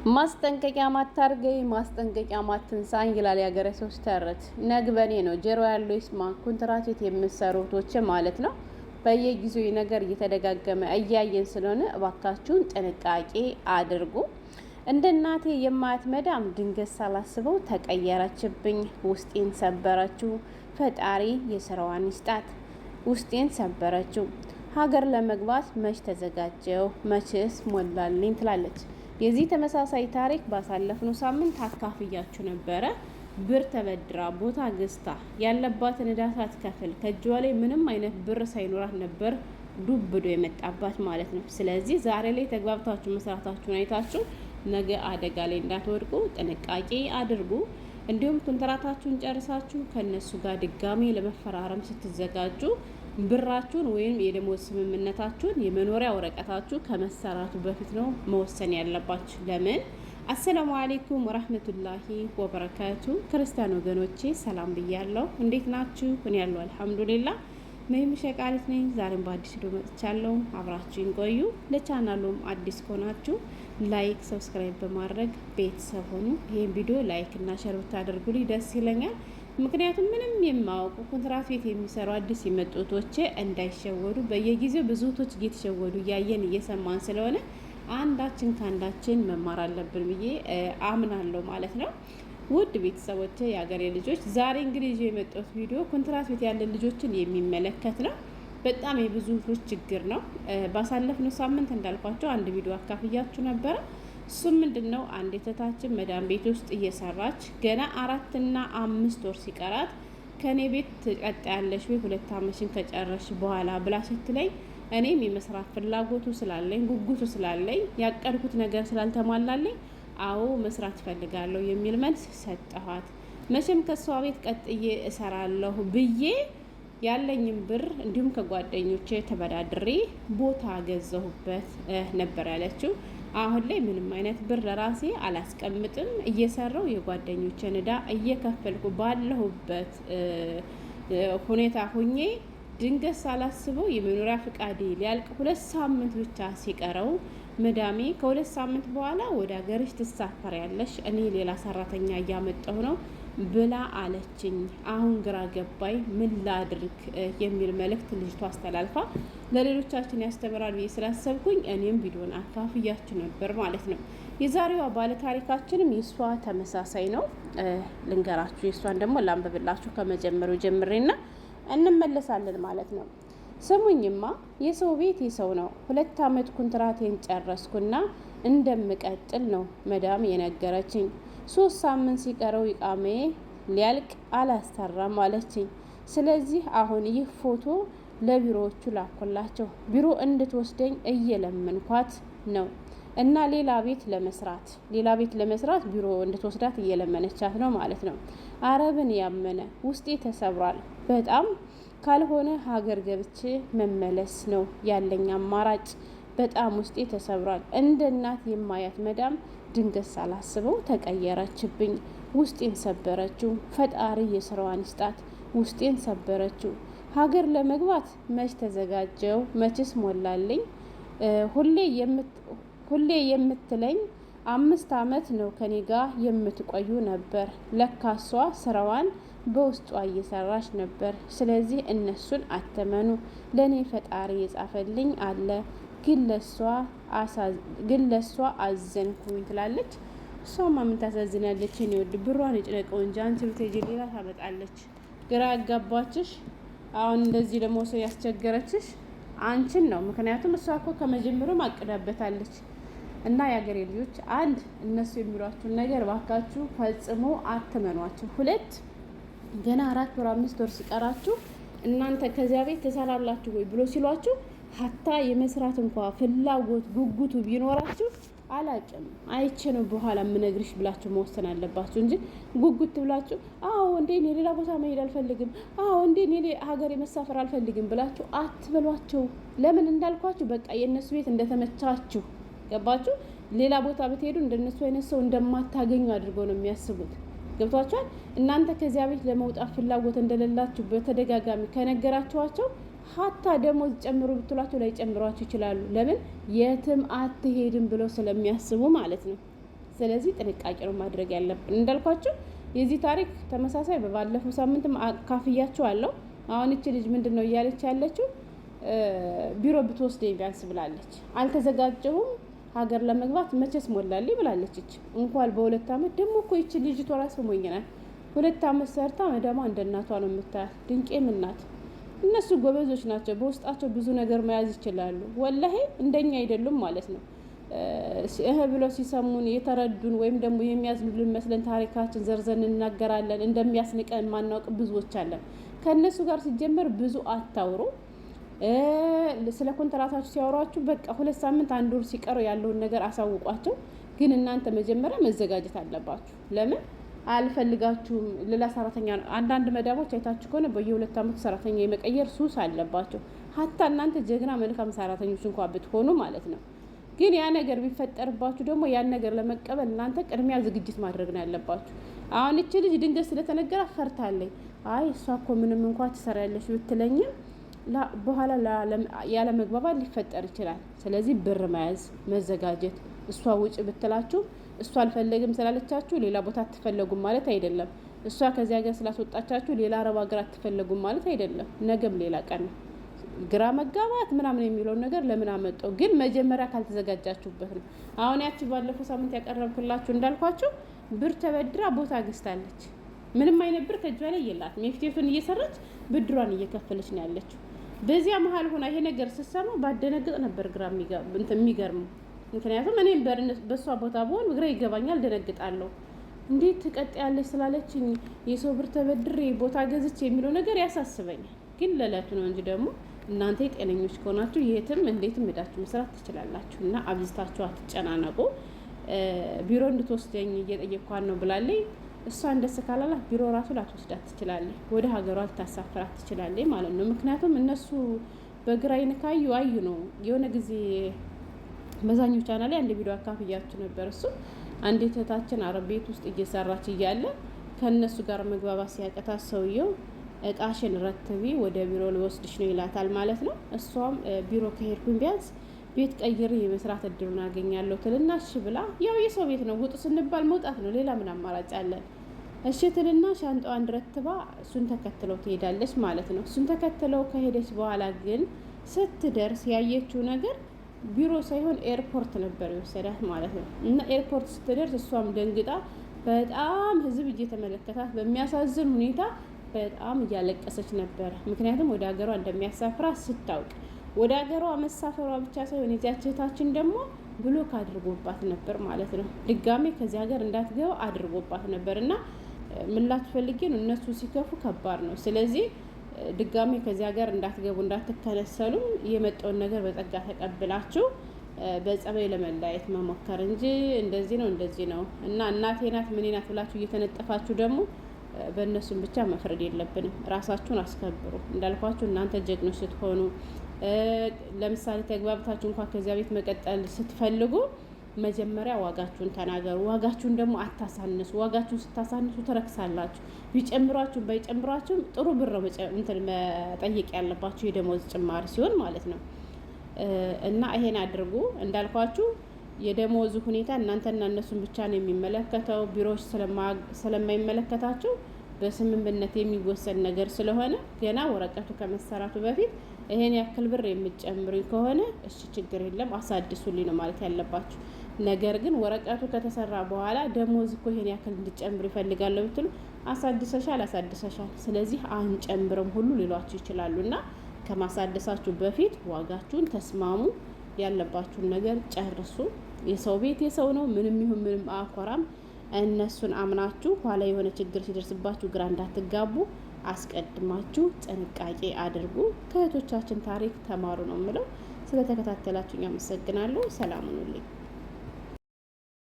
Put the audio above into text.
ማስጠንቀቂያ ማታርገኝ ማስጠንቀቂያ ማትንሳኝ ይላል የሀገሬ ሰው ተረት። ነግበኔ ነው ጆሮ ያለው ይስማ። ኮንትራክት የምትሰሩቶች ማለት ነው። በየጊዜው ነገር እየተደጋገመ እያየን ስለሆነ እባካችሁን ጥንቃቄ አድርጉ። እንደ እናቴ የማያት መዳም ድንገት ሳላስበው ተቀየረችብኝ። ውስጤን ሰበረችው። ፈጣሪ የስራዋን ይስጣት። ውስጤን ሰበረችው። ሀገር ለመግባት መች ተዘጋጀው መችስ ሞላልኝ ትላለች። የዚህ ተመሳሳይ ታሪክ ባሳለፍነው ሳምንት አካፍያችሁ ነበረ። ብር ተበድራ ቦታ ገዝታ ያለባትን ዕዳ ሳትከፍል ከእጇ ላይ ምንም አይነት ብር ሳይኖራት ነበር ዱብ ብሎ የመጣባት ማለት ነው። ስለዚህ ዛሬ ላይ ተግባብታችሁ መስራታችሁን አይታችሁ ነገ አደጋ ላይ እንዳትወድቁ ጥንቃቄ አድርጉ። እንዲሁም ኮንትራታችሁን ጨርሳችሁ ከነሱ ጋር ድጋሚ ለመፈራረም ስትዘጋጁ ብራችሁን ወይም የደሞዝ ስምምነታችሁን የመኖሪያ ወረቀታችሁ ከመሰራቱ በፊት ነው መወሰን ያለባችሁ። ለምን? አሰላሙ አሌይኩም ወራህመቱላሂ ወበረካቱ። ክርስቲያን ወገኖቼ ሰላም ብያለሁ። እንዴት ናችሁ? እኔ ያለው አልሐምዱሊላህ መይም ሸቃሊት ነኝ። ዛሬም በአዲስ ቪዲዮ መጥቻለሁ። አብራችሁን ቆዩ። ለቻናሉም አዲስ ከሆናችሁ ላይክ፣ ሰብስክራይብ በማድረግ ቤተሰብ ሁኑ። ይሄን ቪዲዮ ላይክ እና ሼር ብታደርጉልኝ ደስ ይለኛል። ምክንያቱም ምንም የማያውቁ ኮንትራት ቤት የሚሰሩ አዲስ የመጡቶቼ እንዳይሸወዱ። በየጊዜው ብዙ እህቶች እየተሸወዱ እያየን እየሰማን ስለሆነ አንዳችን ከአንዳችን መማር አለብን ብዬ አምናለሁ ማለት ነው። ውድ ቤተሰቦቼ የሀገሬ ልጆች ዛሬ እንግዲህ ይዤ የመጣሁት ቪዲዮ ኮንትራት ቤት ያለን ልጆችን የሚመለከት ነው። በጣም የብዙ እህቶች ችግር ነው። ባሳለፍነው ሳምንት እንዳልኳቸው አንድ ቪዲዮ አካፍያችሁ ነበረ። እሱም ምንድነው? አንድ እህታችን መዳም ቤት ውስጥ እየሰራች ገና 4 እና 5 ወር ሲቀራት ከኔ ቤት ትቀጣያለሽ ወይ 2 አመትሽን ከጨረሽ በኋላ ብላ ስትለኝ እኔም የመስራት ፍላጎቱ ስላለኝ ጉጉቱ ስላለኝ ያቀድኩት ነገር ስላልተሟላለኝ አዎ መስራት ፈልጋለሁ የሚል መልስ ሰጠኋት። መቼም ከሷ ቤት ቀጥዬ እሰራለሁ ብዬ ያለኝም ብር እንዲሁም ከጓደኞቼ ተበዳድሬ ቦታ ገዛሁበት ነበር ያለችው። አሁን ላይ ምንም አይነት ብር ለራሴ አላስቀምጥም። እየሰራው የጓደኞቼን ዕዳ እየከፈልኩ ባለሁበት ሁኔታ ሁኜ ድንገት ሳላስበው የመኖሪያ ፍቃዴ ሊያልቅ 2 ሳምንት ብቻ ሲቀረው መዳሜ ከ2 ሳምንት በኋላ ወደ ሀገርሽ ትሳፈሪያለሽ፣ እኔ ሌላ ሰራተኛ እያመጣሁ ነው ብላ አለችኝ። አሁን ግራ ገባኝ፣ ምን ላድርግ የሚል መልእክት ልጅቷ አስተላልፋ ለሌሎቻችን ያስተምራል ብዬ ስላሰብኩኝ እኔም ቪዲዮን አካፍያችሁ ነበር ማለት ነው። የዛሬዋ ባለ ታሪካችንም የሷ ተመሳሳይ ነው። ልንገራችሁ፣ የሷን ደግሞ ላንብብላችሁ ከመጀመሩ ጀምሬና እንመለሳለን ማለት ነው። ስሙኝማ፣ የሰው ቤት የሰው ነው። 2 አመት ኮንትራቴን ጨረስኩና እንደምቀጥል ነው መዳም የነገረችኝ። 3 ሳምንት ሲቀረው ይቃሜ ሊያልቅ አላሰራም አለችኝ። ስለዚህ አሁን ይህ ፎቶ ለቢሮዎቹ ላኩላቸው። ቢሮ እንድትወስደኝ እየለመንኳት ነው እና ሌላ ቤት ለመስራት ቢሮ እንድትወስዳት እየለመነቻት ነው ማለት ነው። አረብን ያመነ ውስጤ ተሰብሯል በጣም። ካልሆነ ሀገር ገብቼ መመለስ ነው ያለኝ አማራጭ። በጣም ውስጤ ተሰብሯል። እንደ እናት የማያት መዳም ድንገት ሳላስበው ተቀየረችብኝ። ውስጤን ሰበረችው። ፈጣሪ የስራዋን ይስጣት። ውስጤን ሰበረችው። ሀገር ለመግባት መች ተዘጋጀው መችስ ሞላልኝ። ሁሌ የምትለኝ 5 አመት ነው ከኔ ጋር የምትቆዩ ነበር። ለካሷ ስራዋን በውስጧ እየሰራች ነበር። ስለዚህ እነሱን አተመኑ። ለእኔ ፈጣሪ የጻፈልኝ አለ፣ ግን ለሷ አዘንኩኝ ትላለች። እሷማ ምን ታሳዝናለች? እኔ ወድ ብሯን የጭነቀው እንጂ አንቺ ብትሄጂ ሌላ ታመጣለች። ግራ ያጋባችሽ አሁን እንደዚህ ደግሞ ሰው ያስቸገረችሽ አንቺን ነው። ምክንያቱም እሷ እኮ ከመጀመሪያው አቅዳበታለች። እና የሀገሬ ልጆች አንድ እነሱ የሚሏችሁን ነገር ባካችሁ ፈጽሞ አትመኗቸው። 2 ገና 4 ወር 5 ወር ሲቀራችሁ እናንተ ከዚያ ቤት ትሰራላችሁ ወይ ብሎ ሲሏችሁ ሀታ የመስራት እንኳ ፍላጎት ጉጉቱ ቢኖራችሁ አላቅም አይቼ ነው በኋላ የምነግርሽ ብላችሁ መወሰን አለባችሁ እንጂ ጉጉት ብላችሁ አዎ እንዴ እኔ ሌላ ቦታ መሄድ አልፈልግም፣ አዎ እንዴ እኔ ሀገር መሳፈር አልፈልግም ብላችሁ አትበሏቸው። ለምን እንዳልኳችሁ በቃ የእነሱ ቤት እንደተመቻችሁ ገባችሁ። ሌላ ቦታ ብትሄዱ እንደነሱ አይነት ሰው እንደማታገኙ አድርገው ነው የሚያስቡት። ገብቷችኋል? እናንተ ከዚያ ቤት ለመውጣት ፍላጎት እንደሌላችሁ በተደጋጋሚ ከነገራችኋቸው ሀታ ደሞዝ ጨምሩ ብትሏቸው ላይ ጨምሯችሁ ይችላሉ። ለምን? የትም አትሄድም ብለው ስለሚያስቡ ማለት ነው። ስለዚህ ጥንቃቄ ነው ማድረግ ያለብን። እንዳልኳችሁ የዚህ ታሪክ ተመሳሳይ በባለፈው ሳምንትም ካፍያችኋለሁ። አሁን እቺ ልጅ ምንድነው እያለች ያለችው? ቢሮ ብትወስደኝ ቢያንስ ብላለች። አልተዘጋጀሁም ሀገር ለመግባት መቼስ ሞላልኝ ብላለች። እቺ እንኳን በ2 አመት ደግሞ እኮ እቺ ልጅቷ ራስ ሞኝናል። 2 አመት ሰርታ መዳሟ እንደ እናቷ ነው የምታያት። ድንቄም እናት። እነሱ ጎበዞች ናቸው። በውስጣቸው ብዙ ነገር መያዝ ይችላሉ። ወላሂ እንደኛ አይደሉም ማለት ነው። ብለው ሲሰሙን የተረዱን ወይም ደግሞ የሚያዝኑልን መስለን ታሪካችን ዘርዘን እናገራለን። እንደሚያስንቀን ማናውቅ ብዙዎች አለን። ከእነሱ ጋር ሲጀመር ብዙ አታውሩ። ስለ ኮንትራታችሁ ሲያወሯችሁ በቃ 2 ሳምንት 1 ወር ሲቀረው ያለውን ነገር አሳውቋቸው። ግን እናንተ መጀመሪያ መዘጋጀት አለባችሁ። ለምን አልፈልጋችሁም ሌላ ሰራተኛ ነው። አንዳንድ መዳቦች አይታችሁ ከሆነ በየ2 አመቱ ሰራተኛ የመቀየር ሱስ አለባቸው። ሀታ እናንተ ጀግና መልካም ሰራተኞች እንኳን ብትሆኑ ማለት ነው። ግን ያ ነገር ቢፈጠርባችሁ ደግሞ ያን ነገር ለመቀበል እናንተ ቅድሚያ ዝግጅት ማድረግ ነው ያለባችሁ። አሁን እቺ ልጅ ድንገት ስለተነገራ ፈርታለች። አይ እሷ እኮ ምንም እንኳን ትሰራለች ብትለኝም በኋላ ያለ መግባባት ሊፈጠር ይችላል። ስለዚህ ብር መያዝ መዘጋጀት። እሷ ውጭ ብትላችሁ እሷ አልፈለግም ስላለቻችሁ ሌላ ቦታ አትፈለጉም ማለት አይደለም። እሷ ከዚያ ሀገር ስላስወጣቻችሁ ሌላ አረብ ሀገር አትፈለጉም ማለት አይደለም። ነገም ሌላ ቀን ነው። ግራ መጋባት ምናምን የሚለውን ነገር ለምን አመጣው? ግን መጀመሪያ ካልተዘጋጃችሁበት ነው። አሁን ያቺ ባለፈው ሳምንት ያቀረብኩላችሁ እንዳልኳችሁ ብር ተበድራ ቦታ ገዝታለች። ምንም አይነት ብር ከእጇ ላይ የላትም። የፊቴቱን እየሰራች ብድሯን እየከፈለች ነው ያለችው። በዚያ መሀል ሆና ይሄ ነገር ስትሰማ ባደነግጥ ነበር። ግራ የሚገርመው ምክንያቱም እኔም በእሷ ቦታ ብሆን ግራ ይገባኛል፣ ደነግጣለሁ። እንዴት ትቀጥያለች ስላለችኝ የሰው ብር ተበድሬ ቦታ ገዝቼ የሚለው ነገር ያሳስበኛል። ግን ለዕለቱ ነው እንጂ ደግሞ እናንተ ጤነኞች ከሆናችሁ የትም እንዴትም ሄዳችሁ መስራት ትችላላችሁ። እና አብዝታችሁ አትጨናነቁ። ቢሮ እንድትወስደኝ እየጠየኳን ነው ብላለች። እሷ ደስ ካላላት ቢሮ ራሱ ላትወስዳት ትችላለች። ወደ ሀገሯ ልታሳፍራት ትችላለች ማለት ነው። ምክንያቱም እነሱ በግራ አይን ካዩ አዩ ነው። የሆነ ጊዜ በዛኞች ቻናል ላይ አንድ ቪዲዮ አካፍያችሁ ነበር። እሱ አንዲት እህታችን አረብ ቤት ውስጥ እየሰራች እያለ ከነሱ ጋር መግባባት ሲያቀታት ሰውየው እቃሽን ረትቢ ወደ ቢሮ ልወስድሽ ነው ይላታል ማለት ነው። እሷም ቢሮ ከሄድኩኝ ቢያንስ ቤት ቀይሬ የመስራት እድሉን አገኛለሁ ትልና እሺ ብላ፣ ያው የሰው ቤት ነው ውጡ ስንባል መውጣት ነው፣ ሌላ ምን አማራጭ አለን? እሺ ትልና ሻንጣዋን ረትባ እሱን ተከትለው ትሄዳለች ማለት ነው። እሱን ተከትለው ከሄደች በኋላ ግን ስትደርስ ያየችው ነገር ቢሮ ሳይሆን ኤርፖርት ነበር የወሰዳት ማለት ነው። እና ኤርፖርት ስትደርስ እሷም ደንግጣ በጣም ህዝብ እየተመለከታት በሚያሳዝን ሁኔታ በጣም እያለቀሰች ነበር። ምክንያቱም ወደ ሀገሯ እንደሚያሳፍራት ስታውቅ፣ ወደ ሀገሯ መሳፈሯ ብቻ ሳይሆን የዚያች እህታችን ደግሞ ብሎክ አድርጎባት ነበር ማለት ነው። ድጋሜ ከዚህ ሀገር እንዳትገባ አድርጎባት ነበር። እና ምን ላትፈልጊ ነው? እነሱ ሲከፉ ከባድ ነው። ስለዚህ ድጋሜ ከዚህ ሀገር እንዳትገቡ እንዳትከለሰሉ የመጣውን ነገር በጸጋ ተቀብላችሁ በጸባይ ለመለያየት መሞከር እንጂ እንደዚህ ነው እና እናቴ ናት ምን ናት ብላችሁ እየተነጠፋችሁ ደግሞ በእነሱም ብቻ መፍረድ የለብንም። ራሳችሁን አስከብሩ። እንዳልኳችሁ እናንተ ጀግኖች ስትሆኑ፣ ለምሳሌ ተግባብታችሁ እንኳን ከዚያ ቤት መቀጠል ስትፈልጉ መጀመሪያ ዋጋችሁን ተናገሩ። ዋጋችሁን ደግሞ አታሳንሱ። ዋጋችሁን ስታሳንሱ ትረክሳላችሁ። ቢጨምሯችሁ ባይጨምሯችሁ ጥሩ ብር መጠየቅ ያለባችሁ የደሞዝ ጭማሪ ሲሆን ማለት ነው። እና ይሄን አድርጉ። እንዳልኳችሁ የደሞዙ ሁኔታ እናንተና እነሱን ብቻ ነው የሚመለከተው። ቢሮዎች ስለማይመለከታቸው በስምምነት የሚወሰን ነገር ስለሆነ ገና ወረቀቱ ከመሰራቱ በፊት ይሄን ያክል ብር የምትጨምሩኝ ከሆነ እሺ ችግር የለም አሳድሱልኝ ነው ማለት ያለባችሁ። ነገር ግን ወረቀቱ ከተሰራ በኋላ ደሞዝ እኮ ይሄን ያክል እንድጨምሩ ይፈልጋለሁ ብትሉ አሳድሰሻል፣ ስለዚህ አንጨምርም ሁሉ ሊሏችሁ ይችላሉና ከማሳደሳችሁ በፊት ዋጋችሁን ተስማሙ። ያለባችሁን ነገር ጨርሱ። የሰው ቤት የሰው ነው። ምንም ይሁን ምንም አኮራም። እነሱን አምናችሁ ኋላ የሆነ ችግር ሲደርስባችሁ ግራ እንዳትጋቡ አስቀድማችሁ ጥንቃቄ አድርጉ። ከእህቶቻችን ታሪክ ተማሩ ነው የምለው። ስለተከታተላችሁኝ አመሰግናለሁ። ሰላም ሁኑልኝ።